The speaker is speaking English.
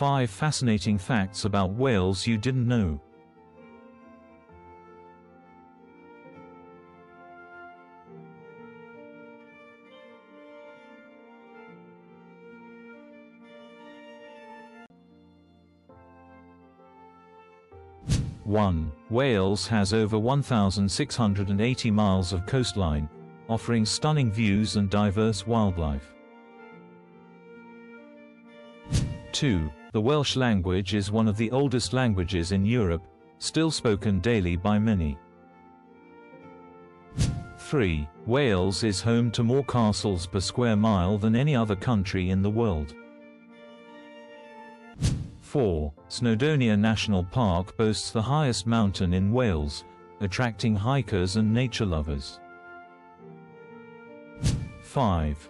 5 fascinating facts about Wales you didn't know. One, Wales has over 1,680 miles of coastline, offering stunning views and diverse wildlife. 2. The Welsh language is one of the oldest languages in Europe, still spoken daily by many. 3. Wales is home to more castles per square mile than any other country in the world. 4. Snowdonia National Park boasts the highest mountain in Wales, attracting hikers and nature lovers. 5.